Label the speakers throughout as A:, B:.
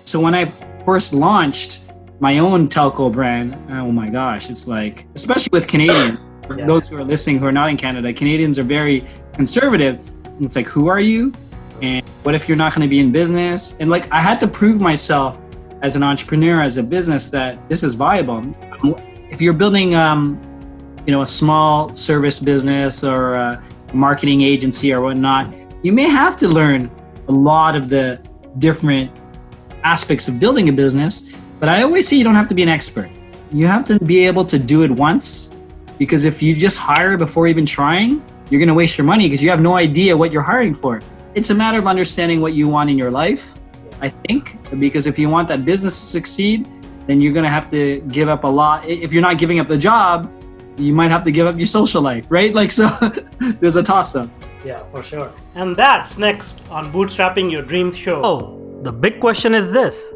A: So when I first launched my own telco brand, oh my gosh, it's like, especially with Canadians, for those who are listening who are not in Canada, Canadians are very conservative. And it's like, who are you? And what if you're not going to be in business? And like, I had to prove myself as an entrepreneur, as a business, that this is viable. If you're building, a small service business or a marketing agency or whatnot, you may have to learn a lot of the different aspects of building a business. But I always say you don't have to be an expert. You have to be able to do it once, because if you just hire before even trying, you're going to waste your money because you have no idea what you're hiring for. It's a matter of understanding what you want in your life, I think, because if you want that business to succeed, then you're going to have to give up a lot. If you're not giving up the job, you might have to give up your social life, right? Like, so there's a toss-up.
B: Yeah, for sure. And that's next on Bootstrapping Your Dreams show. Oh, the big question is this.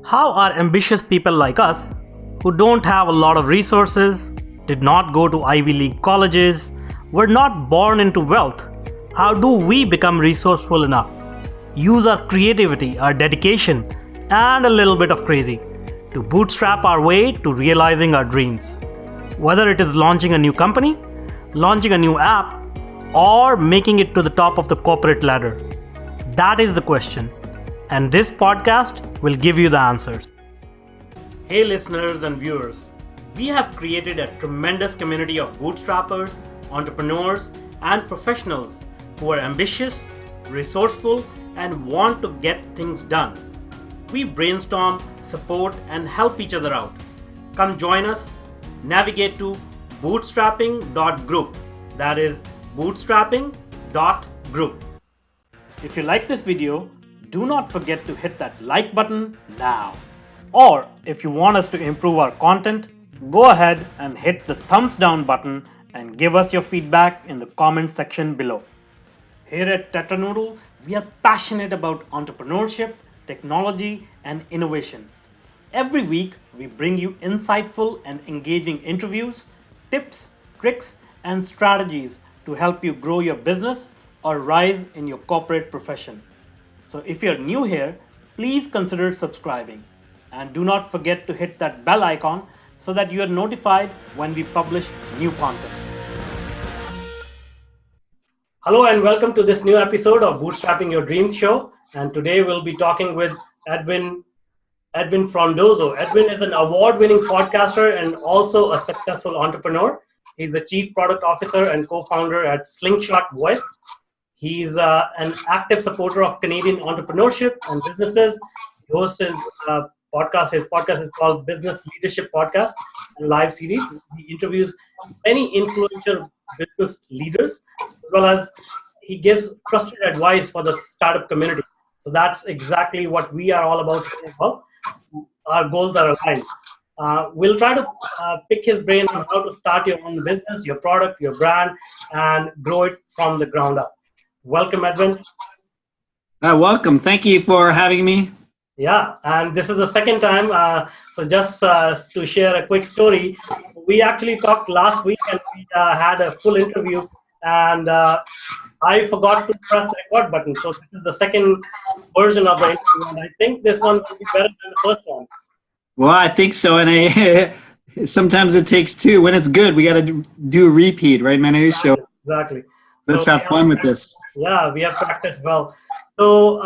B: How are ambitious people like us, who don't have a lot of resources, did not go to Ivy League colleges, were not born into wealth, how do we become resourceful enough? Use our creativity, our dedication, and a little bit of crazy to bootstrap our way to realizing our dreams. Whether it is launching a new company, launching a new app, or making it to the top of the corporate ladder. That is the question. And this podcast will give you the answers. Hey listeners and viewers, we have created a tremendous community of bootstrappers, entrepreneurs, and professionals who are ambitious, resourceful, and want to get things done. We brainstorm, support, and help each other out. Come join us. Navigate to bootstrapping.group. That is bootstrapping.group. If you like this video, do not forget to hit that like button now. Or if you want us to improve our content, go ahead and hit the thumbs down button and give us your feedback in the comment section below. Here at Tetranoodle, we are passionate about entrepreneurship, technology, and innovation. Every week, we bring you insightful and engaging interviews, tips, tricks, and strategies to help you grow your business or rise in your corporate profession. So if you're new here, please consider subscribing. And do not forget to hit that bell icon so that you are notified when we publish new content. Hello and welcome to this new episode of Bootstrapping Your Dreams show. And today we'll be talking with Edwin Frondozo. Edwin is an award-winning podcaster and also a successful entrepreneur. He's the Chief Product Officer and co-founder at Slingshot Voice. He's an active supporter of Canadian entrepreneurship and businesses. He hosts his podcast. His podcast is called Business Leadership Podcast and Live Series. He interviews many influential business leaders, as well as he gives trusted advice for the startup community. So that's exactly what we are all about here as well. Our goals are aligned. We'll try to pick his brain on how to start your own business, your product, your brand, and grow it from the ground up. Welcome, Edwin.
A: Welcome. Thank you for having me.
B: Yeah, and this is the second time. So just to share a quick story, we actually talked last week and we had a full interview, and I forgot to press the record button. So this is the second version of the interview, and I think this one will be better than the first one.
A: Well, I think so, and sometimes it takes two. When it's good, we got to do a repeat, right, Manuj? So
B: exactly.
A: Let's have fun with this.
B: Yeah, we have practiced well. So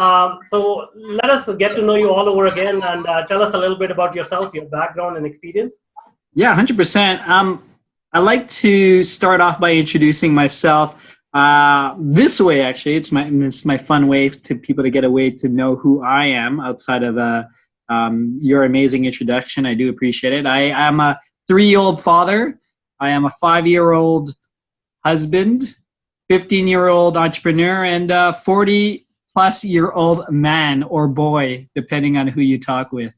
B: let us get to know you all over again and tell us a little bit about yourself, your background and experience.
A: Yeah, 100%. I like to start off by introducing myself this way. Actually, it's my fun way to people to get a way to know who I am outside of your amazing introduction. I do appreciate it. I am a 3-year-old father. I am a 5-year-old husband, 15-year-old entrepreneur, and 40-plus-year-old man or boy, depending on who you talk with.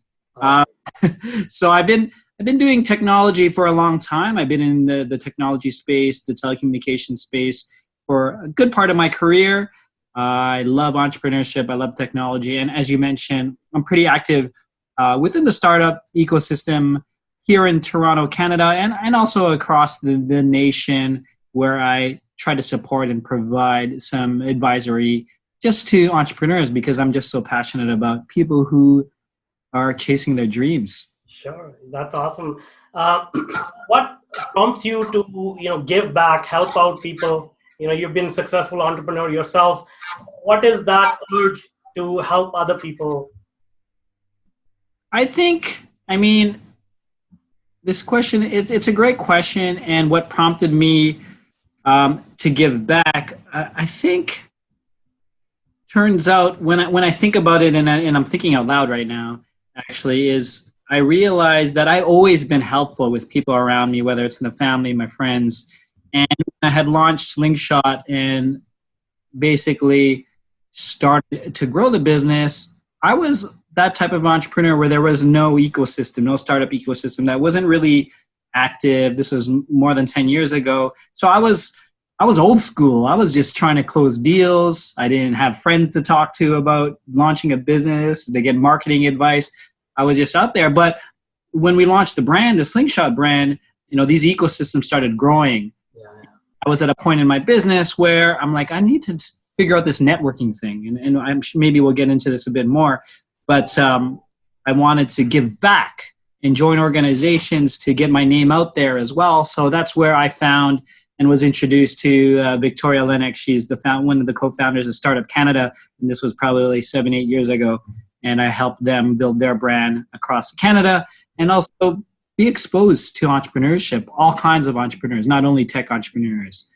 A: So I've been doing technology for a long time. I've been in the technology space, the telecommunications space for a good part of my career. I love entrepreneurship. I love technology. And as you mentioned, I'm pretty active within the startup ecosystem here in Toronto, Canada, and also across the nation, where I try to support and provide some advisory just to entrepreneurs, because I'm just so passionate about people who are chasing their dreams.
B: Sure, that's awesome. What prompts you to give back, help out people? You've been a successful entrepreneur yourself. What is that urge to help other people?
A: I think, I mean, this question, it's a great question. And what prompted me to give back, I think, turns out when I think about it, and I'm thinking out loud right now, actually, is I realized that I've always been helpful with people around me, whether it's in the family, my friends. And I had launched Slingshot and basically started to grow the business. I was that type of entrepreneur where there was no ecosystem, no startup ecosystem that wasn't really active. This was more than 10 years ago. So I was old school. I was just trying to close deals. I didn't have friends to talk to about launching a business, to get marketing advice. I was just out there. But when we launched the brand, the Slingshot brand, these ecosystems started growing. Yeah. I was at a point in my business where I'm like, I need to figure out this networking thing. And maybe we'll get into this a bit more. But I wanted to give back and join organizations to get my name out there as well. So that's where I found and was introduced to Victoria Lennox. She's one of the co-founders of Startup Canada, and this was probably 7-8 years ago. And I helped them build their brand across Canada and also be exposed to entrepreneurship, all kinds of entrepreneurs, not only tech entrepreneurs,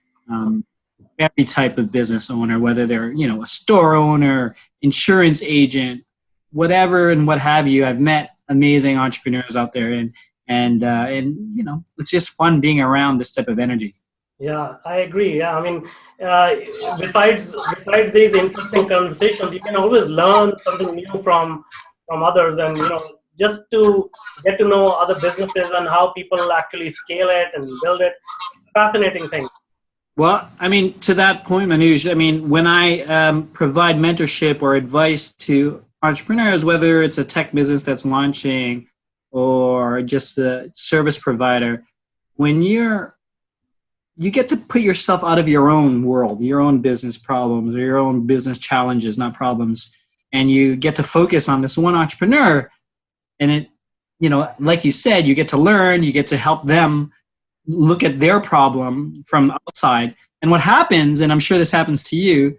A: every type of business owner, whether they're a store owner, insurance agent, whatever and what have you. I've met amazing entrepreneurs out there, and it's just fun being around this type of energy.
B: Yeah, I agree. Yeah, I mean, besides these interesting conversations, you can always learn something new from others, and just to get to know other businesses and how people actually scale it and build it. Fascinating thing.
A: Well, I mean, to that point, Manuj, I mean, when I provide mentorship or advice to entrepreneurs, whether it's a tech business that's launching or just a service provider, when you get to put yourself out of your own world, your own business problems or your own business challenges, not problems, and you get to focus on this one entrepreneur. And it, like you said, you get to learn, you get to help them look at their problem from outside. And what happens, and I'm sure this happens to you,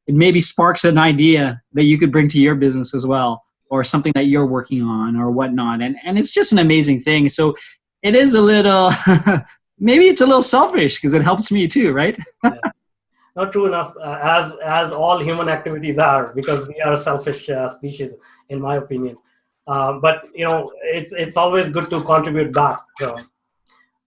A: it maybe sparks an idea that you could bring to your business as well, or something that you're working on or whatnot. And it's just an amazing thing. So it is a little, maybe it's a little selfish because it helps me too, right?
B: Yeah. Not true enough, as all human activities are, because we are a selfish species, in my opinion. But it's always good to contribute back. So,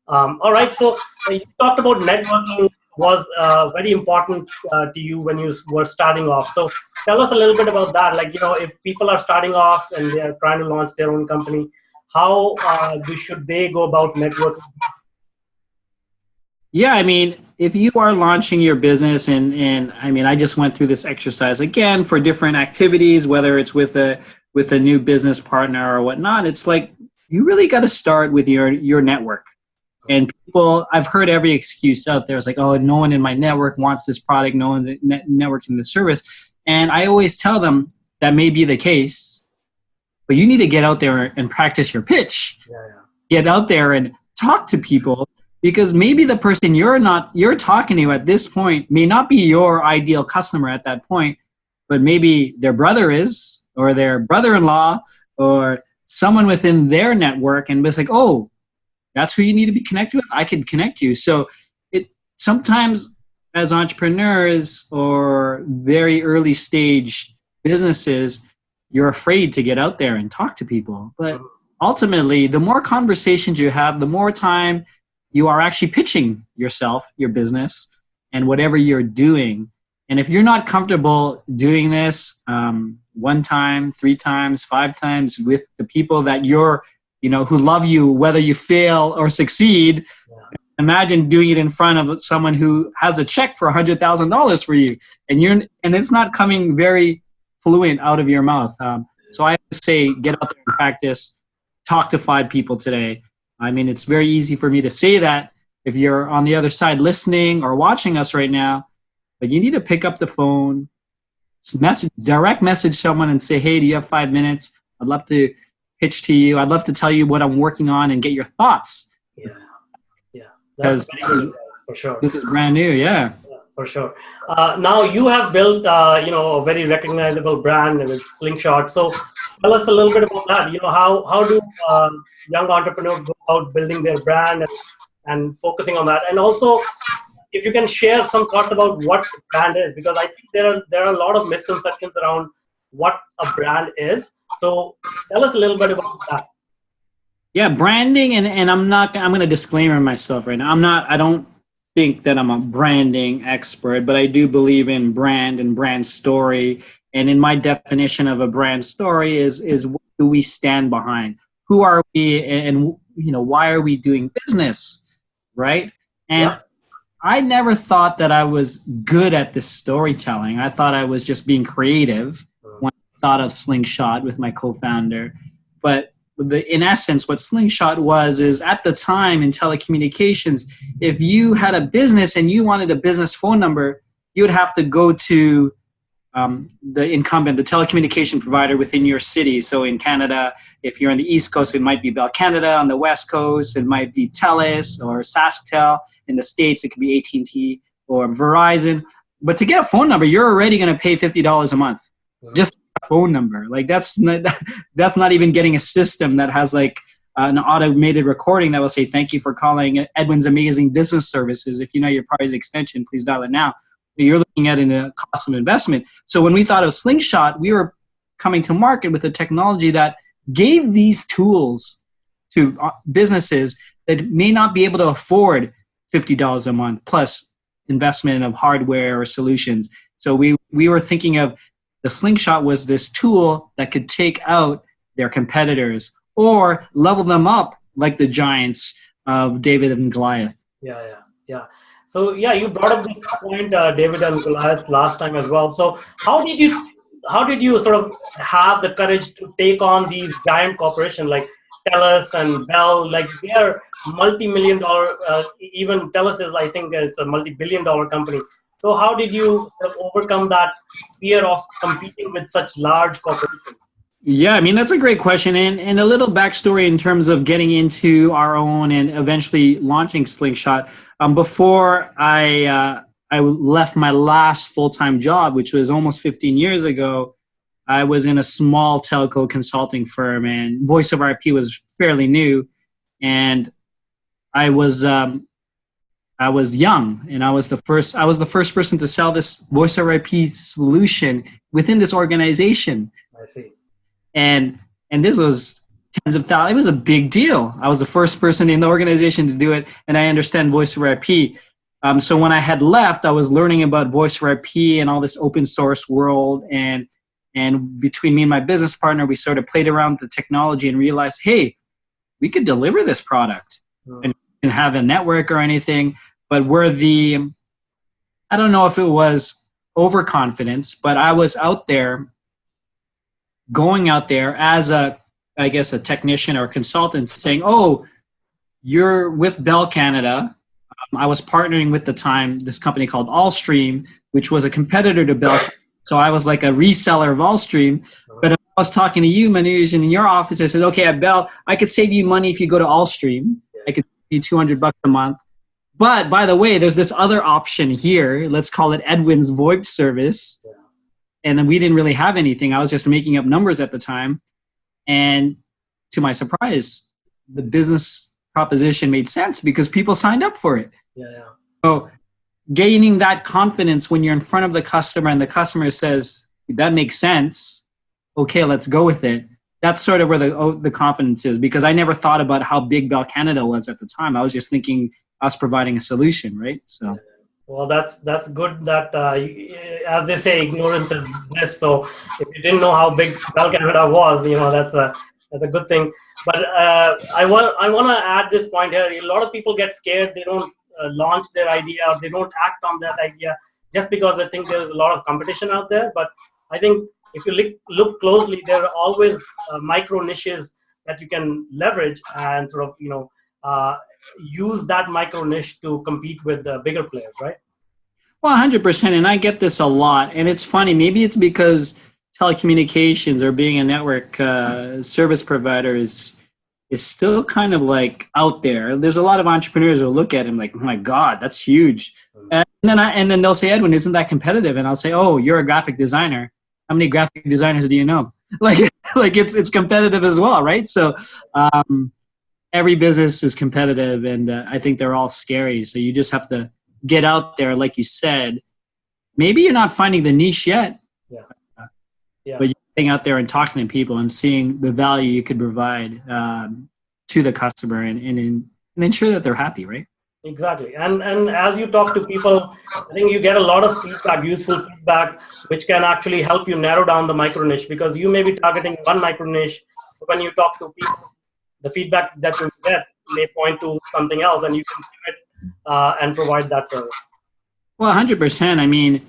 B: all right. So you talked about networking was very important to you when you were starting off. So tell us a little bit about that. Like, if people are starting off and they are trying to launch their own company, how should they go about networking?
A: Yeah, I mean, if you are launching your business, and I mean, I just went through this exercise again for different activities, whether it's with a new business partner or whatnot. It's like you really got to start with your network. And people, I've heard every excuse out there. It's like, oh, no one in my network wants this product. No one networks in the service. And I always tell them that may be the case, but you need to get out there and practice your pitch. Yeah. Get out there and talk to people. Because maybe the person you're talking to at this point may not be your ideal customer at that point, but maybe their brother is, or their brother-in-law, or someone within their network, and it's like, oh, that's who you need to be connected with. I can connect you. So it sometimes as entrepreneurs or very early stage businesses, you're afraid to get out there and talk to people. But ultimately, the more conversations you have, the more time you are actually pitching yourself, your business, and whatever you're doing. And if you're not comfortable doing this 1 time, 3 times, 5 times with the people that you're, who love you, whether you fail or succeed, imagine doing it in front of someone who has a check for $100,000 for you, and it's not coming very fluent out of your mouth. So I would say get out there and practice. Talk to 5 people today. I mean, it's very easy for me to say that if you're on the other side listening or watching us right now, but you need to pick up the phone, direct message someone and say, hey, do you have 5 minutes? I'd love to pitch to you. I'd love to tell you what I'm working on and get your thoughts.
B: Yeah, yeah, that's very good advice, for sure.
A: This is brand new, yeah.
B: For sure. Now you have built, a very recognizable brand with Slingshot. So tell us a little bit about that. How do young entrepreneurs go about building their brand and focusing on that? And also, if you can share some thoughts about what brand is, because I think there are a lot of misconceptions around what a brand is. So tell us a little bit about that.
A: Yeah, branding, and I'm going to disclaimer myself right now. I don't think that I'm a branding expert, but I do believe in brand and brand story. And in my definition of a brand story is what do we stand behind? Who are we, and why are we doing business, right? And I never thought that I was good at this storytelling. I thought I was just being creative when I thought of Slingshot with my co-founder. But in essence, what Slingshot is at the time in telecommunications, if you had a business and you wanted a business phone number, you would have to go to the incumbent, the telecommunication provider within your city. So in Canada, if you're on the East Coast, it might be Bell Canada. On the West Coast, it might be TELUS or SaskTel. In the States, it could be AT&T or Verizon. But to get a phone number, you're already going to pay $50 a month. Just a phone number. Like that's not even getting a system that has like an automated recording that will say, thank you for calling Edwin's Amazing Business Services. If you know your party's extension, please dial it now. You're looking at a cost of investment. So when we thought of Slingshot, we were coming to market with a technology that gave these tools to businesses that may not be able to afford $50 a month plus investment of hardware or solutions. So we were thinking of the Slingshot was this tool that could take out their competitors or level them up like the giants of David and Goliath.
B: Yeah. So you brought up this point, David and Goliath, last time as well. So how did you sort of have the courage to take on these giant corporations like TELUS and Bell? Like they are multi-million dollar. Even TELUS is, I think, it's a multi-billion-dollar company. So how did you sort of overcome that fear of competing with such large corporations?
A: Yeah, I mean, that's a great question. And a little backstory in terms of getting into our own and eventually launching Slingshot. Before I left my last full-time job, which was almost 15 years ago, I was in a small telco consulting firm, and voice over IP was fairly new. And I was young, and I was the first person to sell this voice over IP solution within this organization.
B: I see.
A: And this was tens of thousands. It was a big deal. I was the first person in the organization to do it, and I understand voice over IP. So when I had left, I was learning about voice over IP and all this open source world. And between me and my business partner, we sort of played around with the technology and realized, hey, we could deliver this product and have a network or anything. But I don't know if it was overconfidence, but I was going out there as a technician or consultant saying, oh, you're with Bell Canada. I was partnering with the time this company called Allstream, which was a competitor to Bell. So I was like a reseller of Allstream. But I was talking to you, Manuj, and in your office, I said, okay, at Bell, I could save you money if you go to Allstream. I could save you $200 a month. But by the way, there's this other option here. Let's call it Edwin's VoIP service. And then we didn't really have anything. I was just making up numbers at the time. And to my surprise, the business proposition made sense because people signed up for it. So gaining that confidence when you're in front of the customer and the customer says, that makes sense. Okay, let's go with it. That's sort of where the confidence is, because I never thought about how big Bell Canada was at the time. I was just thinking us providing a solution, right? So.
B: Well, that's good that, as they say, ignorance is bliss. So if you didn't know how big Bell Canada was, that's a good thing. But I want to add this point here. A lot of people get scared. They don't launch their idea, or they don't act on that idea just because they think there's a lot of competition out there. But I think if you look closely, there are always micro niches that you can leverage and sort of, use that micro niche to compete with the bigger players, right?
A: Well, 100%. And I get this a lot. And it's funny. Maybe it's because telecommunications or being a network service provider is still kind of like out there. There's a lot of entrepreneurs who look at him like, oh my God, that's huge. And then they'll say, Edwin, isn't that competitive? And I'll say, oh, you're a graphic designer. How many graphic designers do you know? Like it's competitive as well, right? So every business is competitive, and I think they're all scary. So you just have to get out there, like you said. Maybe you're not finding the niche yet,
B: Yeah. Yeah.
A: but you're getting out there and talking to people and seeing the value you could provide to the customer and ensure that they're happy, right?
B: Exactly. And as you talk to people, I think you get a lot of feedback, useful feedback, which can actually help you narrow down the micro niche, because you may be targeting one micro niche. But when you talk to people, the feedback that you get may point to something else, and you can pivot and provide that service.
A: Well, 100%. I mean,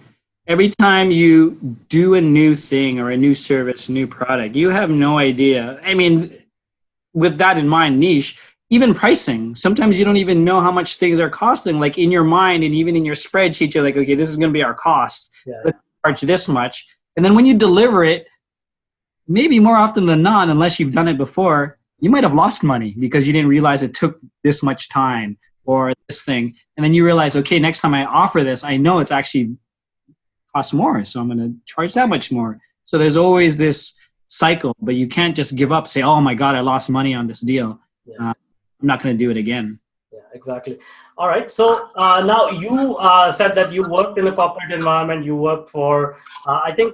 A: every time you do a new thing or a new service, new product, you have no idea. I mean, with that in mind, niche, even pricing, sometimes you don't even know how much things are costing. Like in your mind and even in your spreadsheet, you're like, okay, this is going to be our cost.
B: Yeah.
A: Let's charge this much. And then when you deliver it, maybe more often than not, unless you've done it before, you might have lost money because you didn't realize it took this much time or this thing. And then you realize, okay, next time I offer this, I know it's actually costs more. So I'm going to charge that much more. So there's always this cycle, but you can't just give up, say, oh my God, I lost money on this deal.
B: Yeah.
A: I'm not going to do it again.
B: Yeah, exactly. All right. So now you said that you worked in a corporate environment. You worked for, I think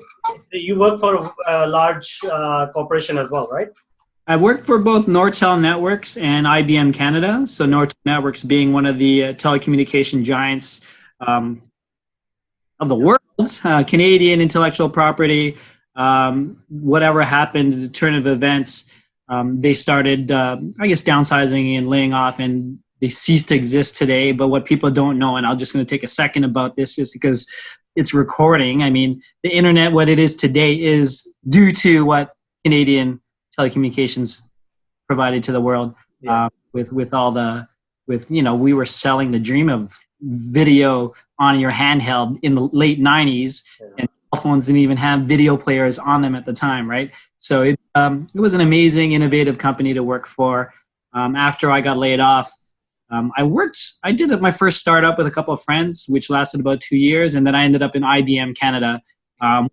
B: you worked for a large corporation as well, right?
A: I worked for both Nortel Networks and IBM Canada. So Nortel Networks being one of the telecommunication giants of the world, Canadian intellectual property, whatever happened, the turn of events, they started, I guess, downsizing and laying off, and they cease to exist today. But what people don't know, and I'm just going to take a second about this just because it's recording. I mean, the internet, what it is today, is due to what Canadian telecommunications provided to the world.
B: Yeah.
A: With all the, we were selling the dream of video on your handheld in the late 90s, and cell phones didn't even have video players on them at the time, right? So it was an amazing, innovative company to work for. After I got laid off, I did my first startup with a couple of friends, which lasted about 2 years, and then I ended up in IBM Canada,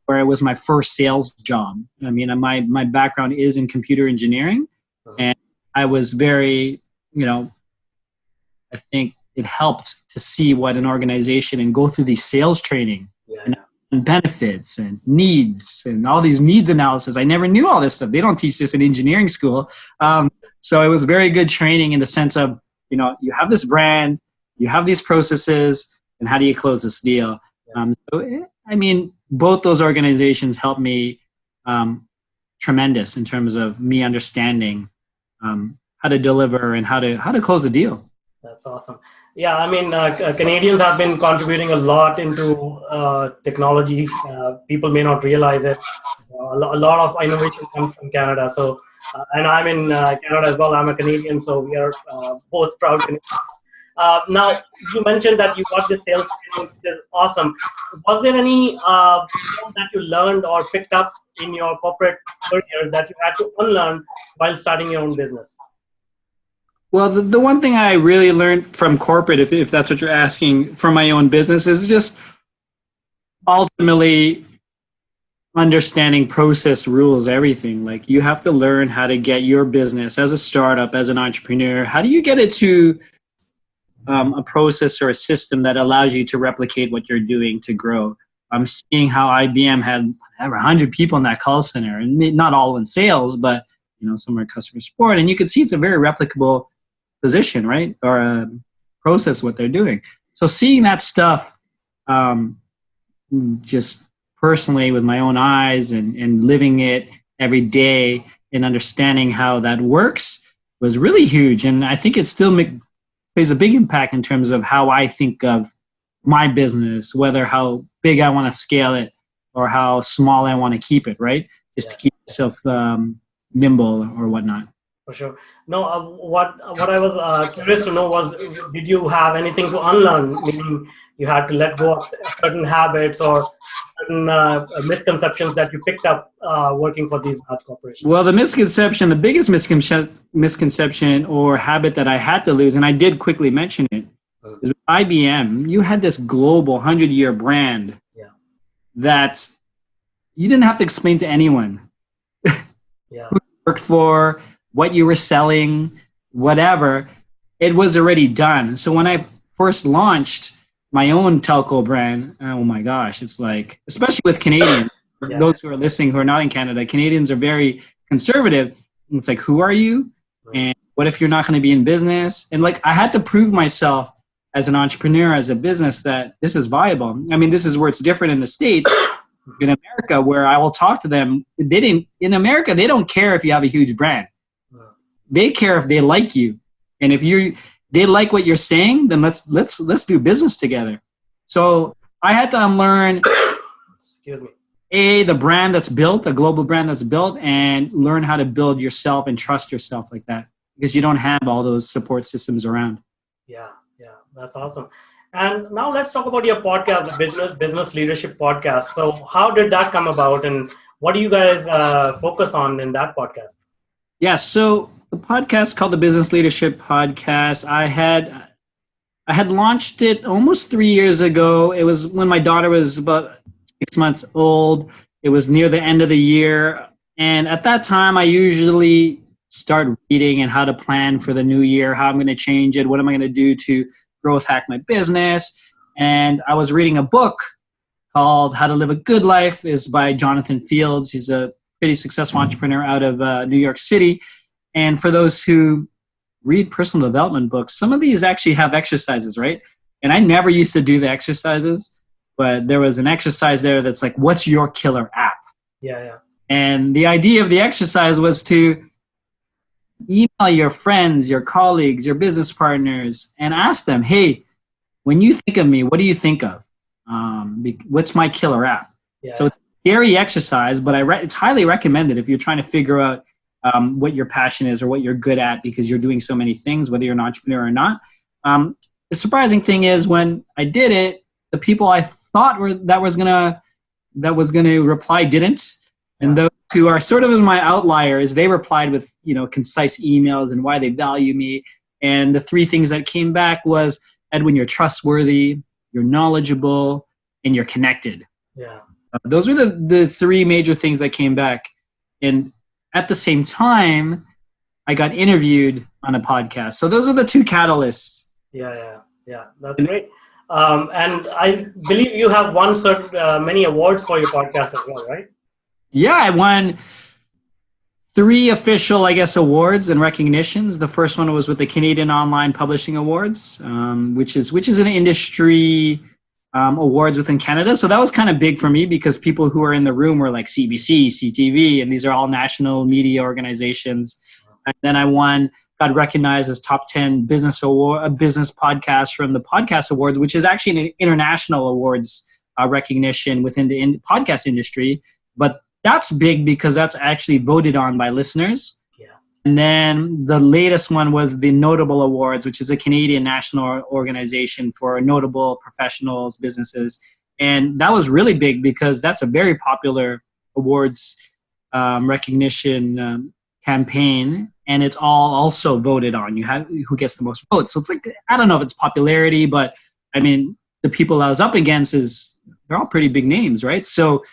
A: where it was my first sales job. I mean, my background is in computer engineering, and I was very, I think it helped to see what an organization and go through these sales training and benefits and needs and all these needs analysis. I never knew all this stuff. They don't teach this in engineering school. So it was very good training in the sense of, you have this brand, you have these processes, and how do you close this deal? So, I mean, both those organizations helped me tremendous in terms of me understanding how to deliver and how to close a deal.
B: That's awesome. Yeah, I mean, Canadians have been contributing a lot into technology. People may not realize it. A lot of innovation comes from Canada. So, and I'm in Canada as well. I'm a Canadian, so we are both proud Canadians. Now, you mentioned that you got the sales training, which is awesome. Was there any skill that you learned or picked up in your corporate career that you had to unlearn while starting your own business?
A: Well, the one thing I really learned from corporate, if that's what you're asking, from my own business, is just ultimately understanding process rules, everything. Like, you have to learn how to get your business as a startup, as an entrepreneur. How do you get it to a process or a system that allows you to replicate what you're doing to grow? I'm seeing how IBM had over 100 people in that call center, and not all in sales, but some are customer support, and you can see it's a very replicable position, right? Or process what they're doing. So seeing that stuff just personally with my own eyes and living it every day and understanding how that works was really huge. And I think it still plays a big impact in terms of how I think of my business, whether how big I want to scale it or how small I want to keep it, right? Just to keep myself nimble or whatnot.
B: For sure. No, what I was curious to know was, did you have anything to unlearn? Meaning, you had to let go of certain habits or certain misconceptions that you picked up working for these large corporations.
A: Well, the biggest misconception or habit that I had to lose, and I did quickly mention it, is with IBM. You had this global 100-year brand
B: Yeah.
A: that you didn't have to explain to anyone
B: Yeah.
A: who you worked for, what you were selling, whatever. It was already done. So when I first launched my own telco brand, oh my gosh, it's like, especially with Canadians,
B: Yeah.
A: those who are listening who are not in Canada, Canadians are very conservative. It's like, who are you? And what if you're not going to be in business? And like, I had to prove myself as an entrepreneur, as a business, that this is viable. I mean, this is where it's different in the States. In America, where I will talk to them, in America, they don't care if you have a huge brand. They care if they like you. And if they like what you're saying, then let's do business together. So I had to unlearn
B: Excuse me.
A: the brand that's built, a global brand that's built, and learn how to build yourself and trust yourself like that, because you don't have all those support systems around.
B: Yeah, that's awesome. And now let's talk about your podcast, the Business Leadership Podcast. So how did that come about, and what do you guys focus on in that podcast?
A: Yeah, so the podcast called the Business Leadership Podcast, I had launched it almost 3 years ago. It was when my daughter was about 6 months old. It was near the end of the year. And at that time, I usually start reading and how to plan for the new year, how I'm going to change it, what am I going to do to growth hack my business. And I was reading a book called How to Live a Good Life. It's by Jonathan Fields. He's a pretty successful entrepreneur out of New York City. And for those who read personal development books, some of these actually have exercises, right? And I never used to do the exercises, but there was an exercise there that's like, what's your killer app?
B: Yeah.
A: And the idea of the exercise was to email your friends, your colleagues, your business partners, and ask them, hey, when you think of me, what do you think of? What's my killer app?
B: Yeah.
A: So it's a scary exercise, but it's highly recommended if you're trying to figure out what your passion is or what you're good at, because you're doing so many things, whether you're an entrepreneur or not. The surprising thing is, when I did it, the people I thought that was gonna reply didn't. And those who are sort of in my outliers, they replied with, concise emails and why they value me. And the three things that came back was, Edwin, you're trustworthy, you're knowledgeable, and you're connected.
B: Yeah.
A: Those were the three major things that came back. And at the same time, I got interviewed on a podcast. So those are the two catalysts.
B: Yeah. That's great. And I believe you have won many awards for your podcast as well, right?
A: Yeah, I won 3 official, awards and recognitions. The first one was with the Canadian Online Publishing Awards, which is an industry awards within Canada. So that was kind of big for me, because people who are in the room were like CBC, CTV, and these are all national media organizations. And then I got recognized as top 10 business podcast from the Podcast Awards, which is actually an international awards recognition within the podcast industry. But that's big because that's actually voted on by listeners.
B: Yeah.
A: And then the latest one was the Notable Awards, which is a Canadian national organization for notable professionals, businesses. And that was really big because that's a very popular awards recognition campaign. And it's all also voted on. You have who gets the most votes. So it's like, I don't know if it's popularity, but I mean, the people I was up against they're all pretty big names, right? So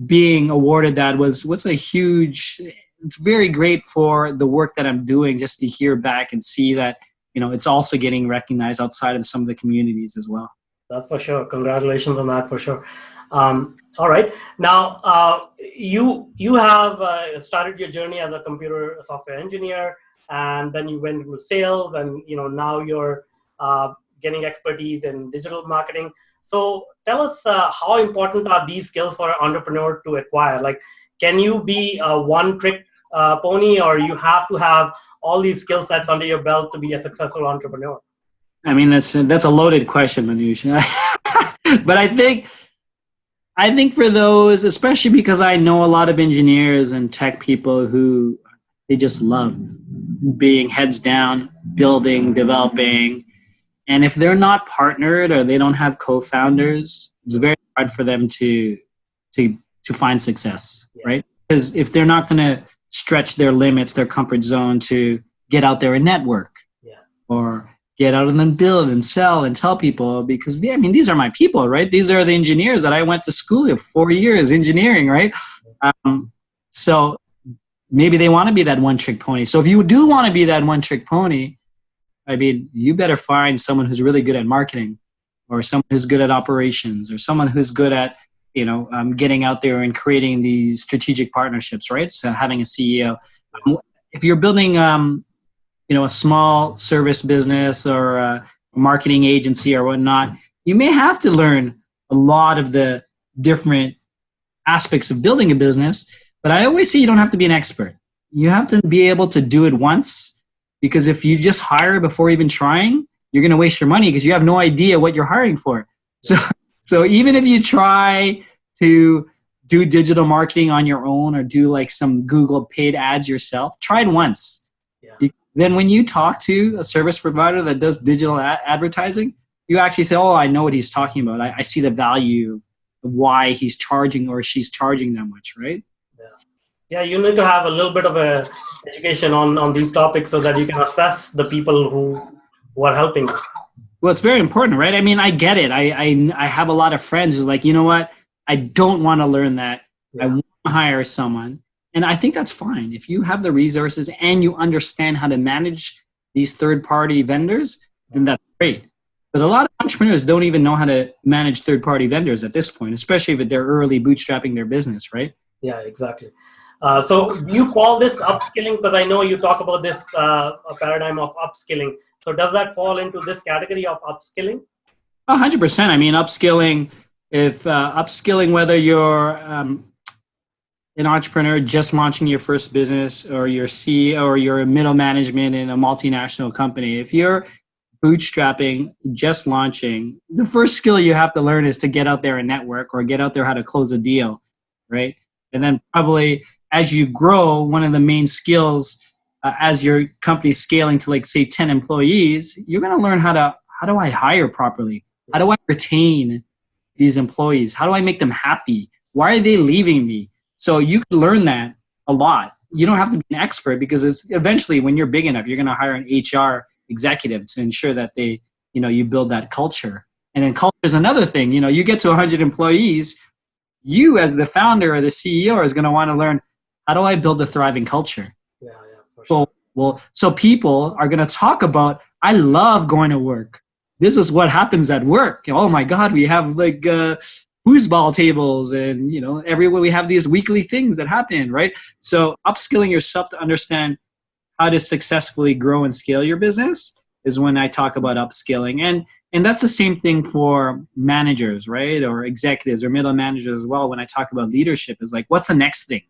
A: being awarded that it's very great for the work that I'm doing, just to hear back and see that, it's also getting recognized outside of some of the communities as well.
B: That's for sure. Congratulations on that, for sure. All right. Now, you have started your journey as a computer software engineer, and then you went into sales, and now you're getting expertise in digital marketing. So tell us how important are these skills for an entrepreneur to acquire? Like, can you be a one-trick pony, or you have to have all these skill sets under your belt to be a successful entrepreneur?
A: I mean, that's a loaded question, Manuj. But I think for those, especially because I know a lot of engineers and tech people who they just love being heads down, building, developing. And if they're not partnered or they don't have co-founders, it's very hard for them to find success, right? Because if they're not going to stretch their limits, their comfort zone to get out there and network, or get out and then build and sell and tell people, because these are my people, right? These are the engineers that I went to school with 4 years engineering, right? So maybe they want to be that one trick pony. So if you do want to be that one trick pony, you better find someone who's really good at marketing, or someone who's good at operations, or someone who's good at, getting out there and creating these strategic partnerships, right? So having a CEO. If you're building, a small service business or a marketing agency or whatnot, you may have to learn a lot of the different aspects of building a business. But I always say you don't have to be an expert. You have to be able to do it once, because if you just hire before even trying, you're going to waste your money because you have no idea what you're hiring for. So even if you try to do digital marketing on your own or do like some Google paid ads yourself, try it once. Then when you talk to a service provider that does digital advertising, you actually say, oh, I know what he's talking about. I see the value of why he's charging or she's charging that much, right?
B: Yeah, you need to have a little bit of a education on these topics so that you can assess the people who are helping you.
A: Well, it's very important, right? I get it. I have a lot of friends who are like, you know what? I don't want to learn that. I want to hire someone. And I think that's fine. If you have the resources and you understand how to manage these third-party vendors, then that's great. But a lot of entrepreneurs don't even know how to manage third-party vendors at this point, especially if they're early bootstrapping their business, right?
B: Yeah, exactly. So do you call this upskilling? Because I know you talk about this paradigm of upskilling. So does that fall into this category of upskilling?
A: 100%. Upskilling, upskilling, whether you're an entrepreneur just launching your first business, or your CEO, or you're a middle management in a multinational company, if you're bootstrapping, just launching, the first skill you have to learn is to get out there and network, or get out there how to close a deal, right? And then probably as you grow, one of the main skills as your company's scaling to, like, say 10 employees, you're going to learn how do I hire properly? How do I retain these employees? How do I make them happy? Why are they leaving me? So you can learn that a lot. You don't have to be an expert, because it's eventually, when you're big enough, you're going to hire an HR executive to ensure that you build that culture. And then culture is another thing. You get to 100 employees, you as the founder or the CEO is going to want to learn, how do I build a thriving culture?
B: Yeah, for sure.
A: So people are going to talk about, I love going to work. This is what happens at work. Oh my God, we have like foosball tables, and everywhere we have these weekly things that happen, right? So upskilling yourself to understand how to successfully grow and scale your business is when I talk about upskilling. And that's the same thing for managers, right? Or executives or middle managers as well. When I talk about leadership, is like, what's the next thing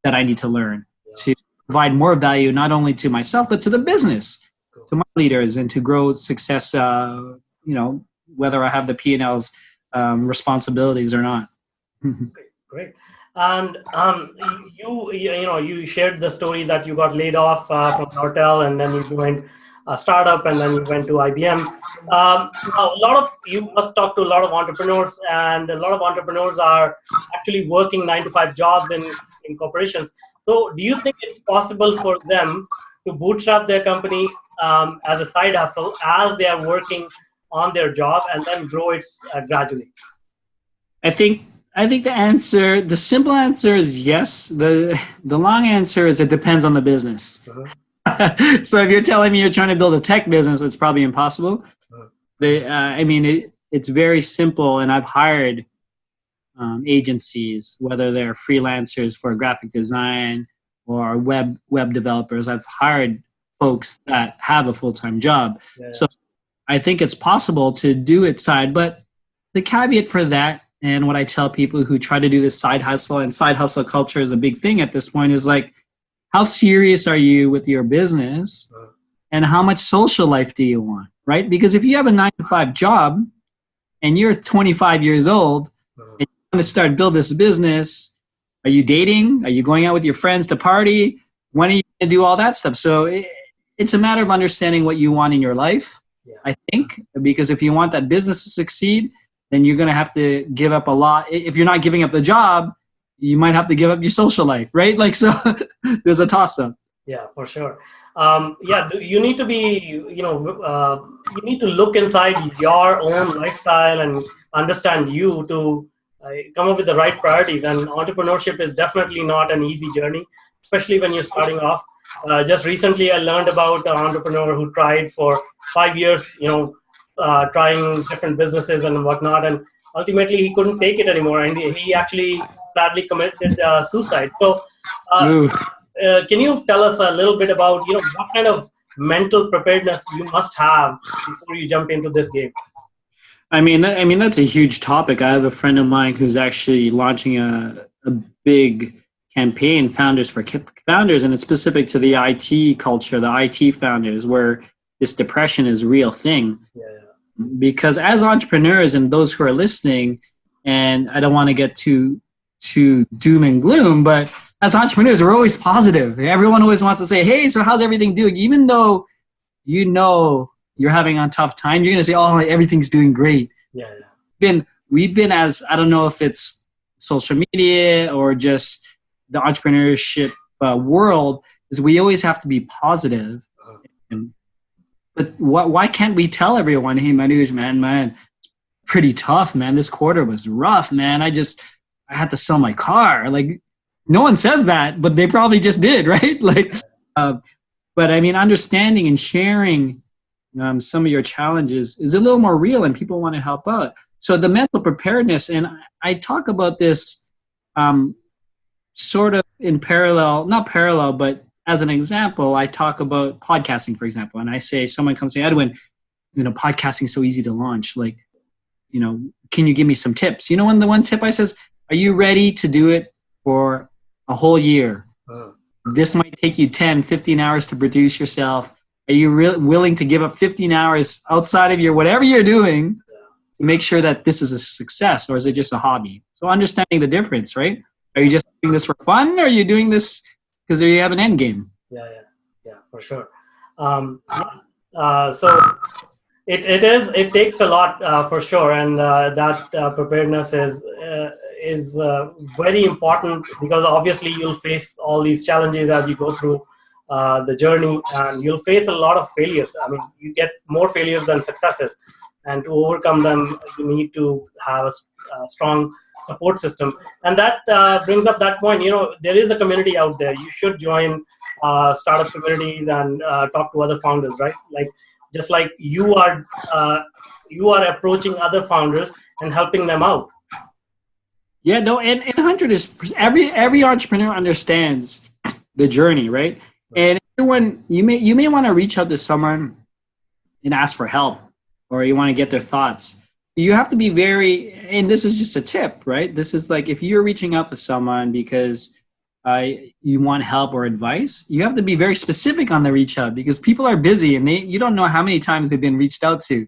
A: that I need to learn to provide more value, not only to myself, but to the business, to my leaders, and to grow success, whether I have the P&Ls responsibilities or not.
B: Great. And you shared the story that you got laid off from Nortel, and then you joined a startup, and then you went to IBM. You must talk to a lot of entrepreneurs, and a lot of entrepreneurs are actually working 9-to-5 jobs in corporations. So do you think it's possible for them to bootstrap their company as a side hustle as they are working on their job, and then grow it gradually?
A: I think the simple answer is yes. The long answer is it depends on the business. Uh-huh. So if you're telling me you're trying to build a tech business, it's probably impossible. Uh-huh. It's very simple, and I've hired agencies, whether they're freelancers for graphic design or web developers. I've hired folks that have a full-time job. Yeah. So I think it's possible to do it side, but the caveat for that, and what I tell people who try to do this side hustle, and side hustle culture is a big thing at this point, is like, how serious are you with your business, and how much social life do you want, right? Because if you have a 9-to-5 job and you're 25 years old and you want to start build this business, are you dating? Are you going out with your friends to party? when are you going to do all that stuff? So it's a matter of understanding what you want in your life, I think, because if you want that business to succeed, then you're going to have to give up a lot. If you're not giving up the job, you might have to give up your social life, right? Like, so there's a toss up.
B: Yeah, for sure. You need to be, you need to look inside your own lifestyle and understand you to come up with the right priorities. And entrepreneurship is definitely not an easy journey, especially when you're starting off. Just recently, I learned about an entrepreneur who tried for 5 years, trying different businesses and whatnot, and ultimately he couldn't take it anymore, and he actually sadly committed suicide. So. Can you tell us a little bit about what kind of mental preparedness you must have before you jump into this game?
A: I mean that's a huge topic. I have a friend of mine who's actually launching a big campaign, Founders for Founders, and it's specific to the IT culture, the IT founders, where this depression is a real thing. Because as entrepreneurs and those who are listening, and I don't want to get too doom and gloom, but as entrepreneurs, we're always positive. Everyone always wants to say, hey, so how's everything doing? Even though you're having a tough time, you're going to say, oh, everything's doing great. We've been as, I don't know if it's social media or just the entrepreneurship world, is we always have to be positive. But why can't we tell everyone, hey, Manuj, man, it's pretty tough, man. This quarter was rough, man. I had to sell my car. Like, no one says that, but they probably just did, right? Like, but I mean, understanding and sharing some of your challenges is a little more real, and people want to help out. So the mental preparedness, and I talk about this sort of in parallel, not parallel, but as an example, I talk about podcasting, for example, and I say, someone comes to me, Edwin, podcasting is so easy to launch. Like, can you give me some tips? When the one tip I says, are you ready to do it for a whole year? This might take you 10, 15 hours to produce yourself. Are you willing to give up 15 hours outside of your whatever you're doing to make sure that this is a success, or is it just a hobby? So understanding the difference, right? Are you just doing this for fun, or are you doing this because you have an end game?
B: Yeah, for sure. So it takes a lot for sure, and that preparedness is very important, because obviously you'll face all these challenges as you go through the journey, and you'll face a lot of failures. I mean, you get more failures than successes, and to overcome them, you need to have a strong support system. And that brings up that point. There is a community out there. You should join startup communities and talk to other founders, right? Like, just like you are approaching other founders and helping them out.
A: Yeah, no, and 100 is every entrepreneur understands the journey, right? And everyone, you may want to reach out to someone and ask for help, or you want to get their thoughts. You have to be very, and this is just a tip, right? This is like, if you're reaching out to someone because you want help or advice, you have to be very specific on the reach out, because people are busy and you don't know how many times they've been reached out to.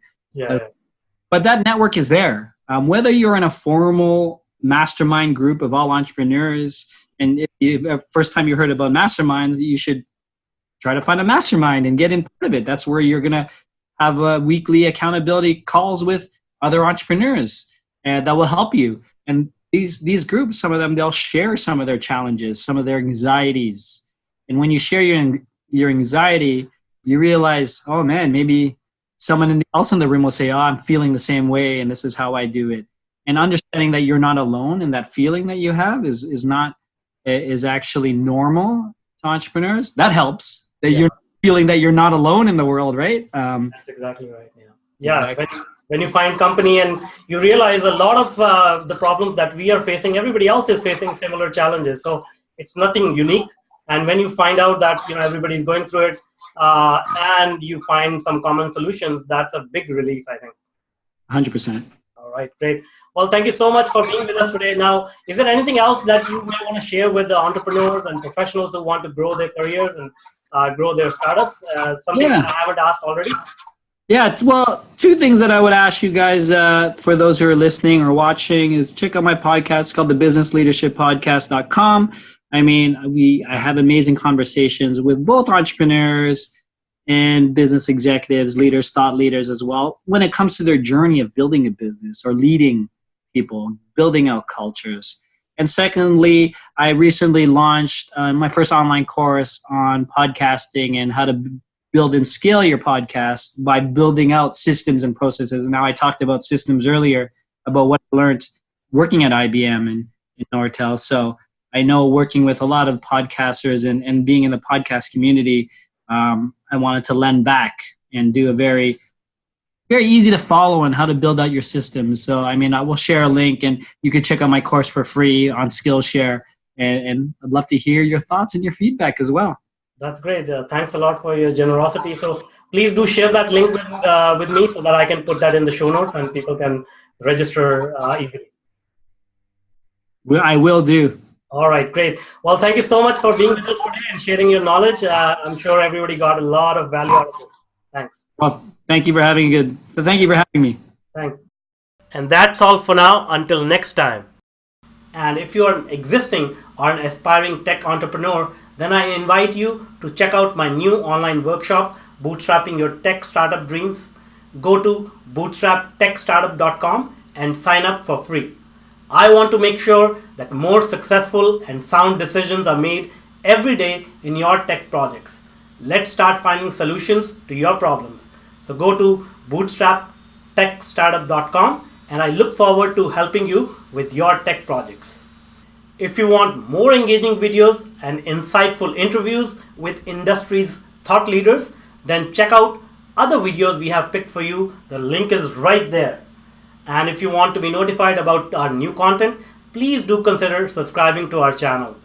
A: But that network is there. Whether you're in a formal mastermind group of all entrepreneurs, and if first time you heard about masterminds, you should try to find a mastermind and get in part of it. That's where you're going to have weekly accountability calls with other entrepreneurs, and that will help you. And these groups, some of them, they'll share some of their challenges, some of their anxieties. And when you share your anxiety, you realize, oh man, maybe someone else in the room will say, oh, I'm feeling the same way, and this is how I do it. And understanding that you're not alone, and that feeling that you have is actually normal to entrepreneurs. That helps. That you're feeling that you're not alone in the world, right?
B: That's exactly right. Exactly. When you find company and you realize a lot of the problems that we are facing, everybody else is facing similar challenges. So it's nothing unique. And when you find out that everybody's going through it, and you find some common solutions, that's a big relief, I think.
A: 100%.
B: All right, great. Well, thank you so much for being with us today. Now, is there anything else that you may want to share with the entrepreneurs and professionals who want to grow their careers and grow their startups? Something that I haven't asked already?
A: Yeah, well, two things that I would ask you guys, for those who are listening or watching, is check out my podcast called the businessleadershippodcast.com. I mean, I have amazing conversations with both entrepreneurs and business executives, leaders, thought leaders as well, when it comes to their journey of building a business or leading people, building out cultures. And secondly, I recently launched my first online course on podcasting and how to build and scale your podcast by building out systems and processes. And now I talked about systems earlier, about what I learned working at IBM and in Nortel. So I know working with a lot of podcasters and being in the podcast community, I wanted to lend back and do a very easy to follow on how to build out your systems. So, I mean, I will share a link and you can check out my course for free on Skillshare. And I'd love to hear your thoughts and your feedback as well.
B: That's great. Thanks a lot for your generosity. So please do share that link with me so that I can put that in the show notes and people can register easily.
A: I will do.
B: All right, great. Well, thank you so much for being with us today and sharing your knowledge. I'm sure everybody got a lot of value out of it. Thanks.
A: Well, thank you for having me.
B: Thanks. And that's all for now. Until next time. And if you are an existing or an aspiring tech entrepreneur, then I invite you to check out my new online workshop, Bootstrapping Your Tech Startup Dreams. Go to bootstraptechstartup.com and sign up for free. I want to make sure that more successful and sound decisions are made every day in your tech projects. Let's start finding solutions to your problems. So go to bootstraptechstartup.com and I look forward to helping you with your tech projects. If you want more engaging videos and insightful interviews with industry's thought leaders, then check out other videos we have picked for you. The link is right there. And if you want to be notified about our new content, please do consider subscribing to our channel.